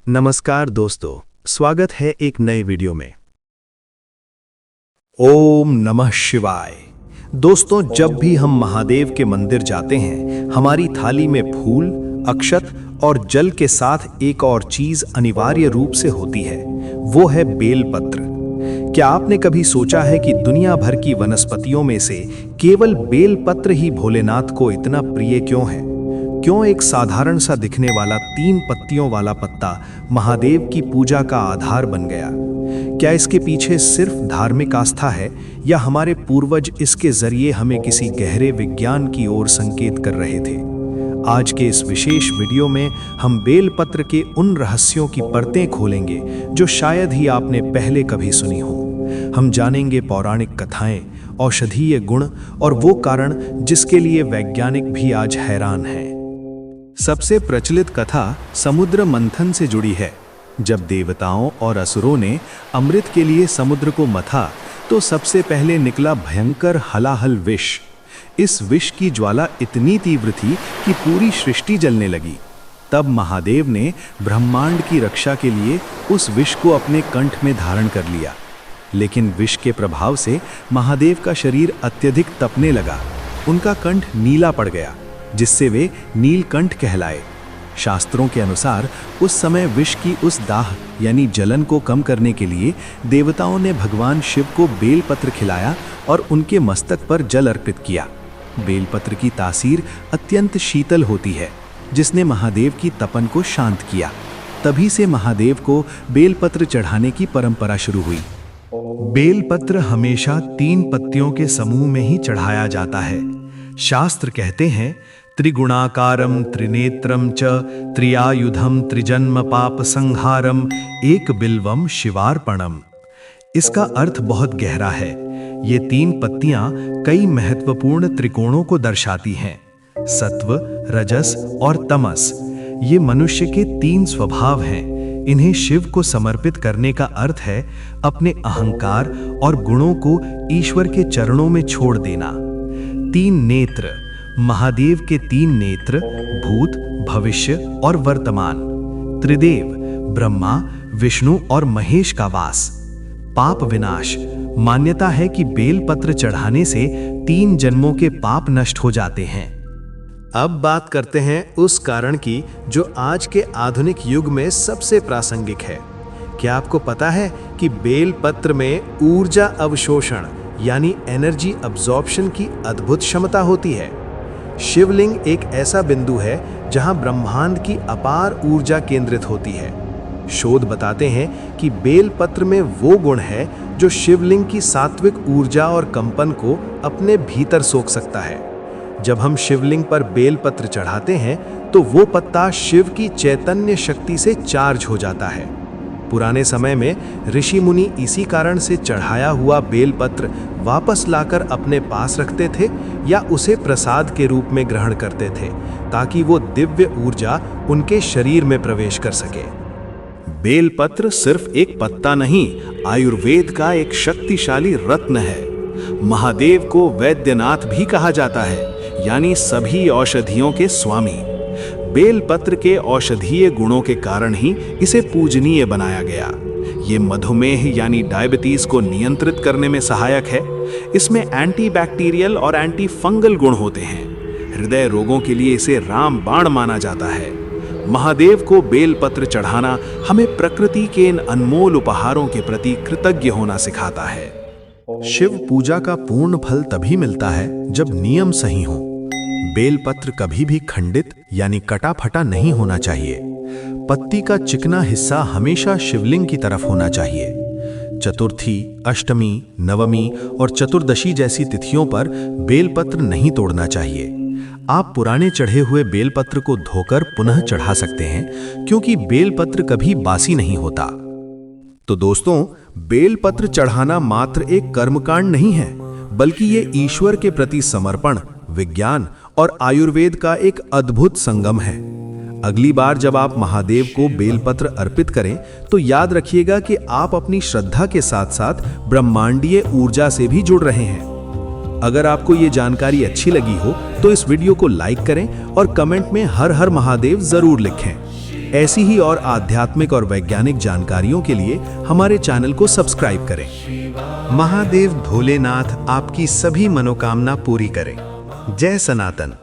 नमस्कार दोस्तों, स्वागत है एक नए वीडियो में। ओम नमः शिवाय। दोस्तों, जब भी हम महादेव के मंदिर जाते हैं, हमारी थाली में फूल, अक्षत और जल के साथ एक और चीज अनिवार्य रूप से होती है, वो है बेलपत्र। क्या आपने कभी सोचा है कि दुनिया भर की वनस्पतियों में से केवल बेलपत्र ही भोलेनाथ को इतना प्रिय क्यों है? क्यों एक साधारण सा दिखने वाला 3 पत्तियों वाला पत्ता महादेव की पूजा का आधार बन गया? क्या इसके पीछे सिर्फ धार्मिक आस्था है, या हमारे पूर्वज इसके जरिए हमें किसी गहरे विज्ञान की ओर संकेत कर रहे थे? आज के इस विशेष वीडियो में हम बेलपत्र के उन रहस्यों की परतें खोलेंगे जो शायद ही आपने पहले कभी सुनी हो। हम जानेंगे पौराणिक कथाएं, औषधीय गुण और वो कारण जिसके लिए वैज्ञानिक भी आज हैरान हैं। सबसे प्रचलित कथा समुद्र मंथन से जुड़ी है। जब देवताओं और असुरों ने अमृत के लिए समुद्र को मथा, तो सबसे पहले निकला भयंकर हलाहल विष। इस विष की ज्वाला इतनी तीव्र थी कि पूरी सृष्टि जलने लगी। तब महादेव ने ब्रह्मांड की रक्षा के लिए उस विष को अपने कंठ में धारण कर लिया। लेकिन विष के प्रभाव से महादेव का शरीर अत्यधिक तपने लगा। उनका कंठ नीला पड़ गया, जिससे वे नीलकंठ कहलाए। शास्त्रों के अनुसार उस समय विष की उस दाह यानी जलन को कम करने के लिए देवताओं ने भगवान शिव को बेलपत्र खिलाया और उनके मस्तक पर जल अर्पित किया। बेलपत्र की तासीर अत्यंत शीतल होती है, जिसने महादेव की तपन को शांत किया। तभी से महादेव को बेलपत्र चढ़ाने की परंपरा शुरू हुई। बेलपत्र हमेशा 3 पत्तियों के समूह में ही चढ़ाया जाता है। शास्त्र कहते हैं, त्रिगुणाकारम त्रिनेत्रम च त्रियायुधम त्रिजन्म पाप संहारम एक बिल्वम शिवार्पणम। इसका अर्थ बहुत गहरा है। ये 3 पत्तियां कई महत्वपूर्ण त्रिकोणों को दर्शाती हैं। सत्व, रजस और तमस, ये मनुष्य के 3 स्वभाव हैं। इन्हें शिव को समर्पित करने का अर्थ है अपने अहंकार और गुणों को ईश्वर के चरणों में छोड़ देना। 3 नेत्र, महादेव के 3 नेत्र भूत, भविष्य और वर्तमान। त्रिदेव, ब्रह्मा, विष्णु और महेश का वास। पाप विनाश, मान्यता है कि बेलपत्र चढ़ाने से 3 जन्मों के पाप नष्ट हो जाते हैं। अब बात करते हैं उस कारण की जो आज के आधुनिक युग में सबसे प्रासंगिक है। क्या आपको पता है कि बेलपत्र में ऊर्जा अवशोषण यानी एनर्जी अब्जॉर्प्शन की अद्भुत क्षमता होती है? शिवलिंग एक ऐसा बिंदु है जहां ब्रह्मांड की अपार ऊर्जा केंद्रित होती है। शोध बताते हैं कि बेलपत्र में वो गुण है जो शिवलिंग की सात्विक ऊर्जा और कंपन को अपने भीतर सोख सकता है। जब हम शिवलिंग पर बेलपत्र चढ़ाते हैं तो वो पत्ता शिव की चैतन्य शक्ति से चार्ज हो जाता है। पुराने समय में ऋषि मुनि इसी कारण से चढ़ाया हुआ बेलपत्र वापस लाकर अपने पास रखते थे या उसे प्रसाद के रूप में ग्रहण करते थे, ताकि वो दिव्य ऊर्जा उनके शरीर में प्रवेश कर सके। बेलपत्र सिर्फ एक पत्ता नहीं, आयुर्वेद का एक शक्तिशाली रत्न है। महादेव को वैद्यनाथ भी कहा जाता है, यानी सभी औषधियों के स्वामी। बेलपत्र के औषधीय गुणों के कारण ही इसे पूजनीय बनाया गया। ये मधुमेह यानी डायबिटीज को नियंत्रित करने में सहायक है। इसमें एंटीबैक्टीरियल और एंटी फंगल गुण होते हैं। हृदय रोगों के लिए इसे रामबाण माना जाता है। महादेव को बेलपत्र चढ़ाना हमें प्रकृति के इन अनमोल उपहारों के प्रति कृतज्ञ होना सिखाता है। शिव पूजा का पूर्ण फल तभी मिलता है जब नियम सही हो। बेलपत्र कभी भी खंडित यानी कटा फटा नहीं होना चाहिए। पत्ती का चिकना हिस्सा हमेशा शिवलिंग की तरफ होना चाहिए। चतुर्थी, अष्टमी, नवमी और चतुर्दशी जैसी तिथियों पर बेलपत्र नहीं तोड़ना चाहिए। आप पुराने चढ़े हुए बेलपत्र को धोकर पुनः चढ़ा सकते हैं, क्योंकि बेलपत्र कभी बासी नहीं होता। तो दोस्तों, बेलपत्र चढ़ाना मात्र एक कर्मकांड नहीं है, बल्कि ये ईश्वर के प्रति समर्पण, विज्ञान और आयुर्वेद का एक अद्भुत संगम है। अगली बार जब आप महादेव को बेलपत्र अर्पित करें तो याद रखिएगा कि आप अपनी श्रद्धा के साथ साथ ब्रह्मांडीय ऊर्जा से भी जुड़ रहे हैं। अगर आपको ये जानकारी अच्छी लगी हो तो इस वीडियो को लाइक करें और कमेंट में हर हर महादेव जरूर लिखें। ऐसी ही और आध्यात्मिक और वैज्ञानिक जानकारियों के लिए हमारे चैनल को सब्सक्राइब करें। महादेव भोलेनाथ आपकी सभी मनोकामना पूरी करें। जय सनातन।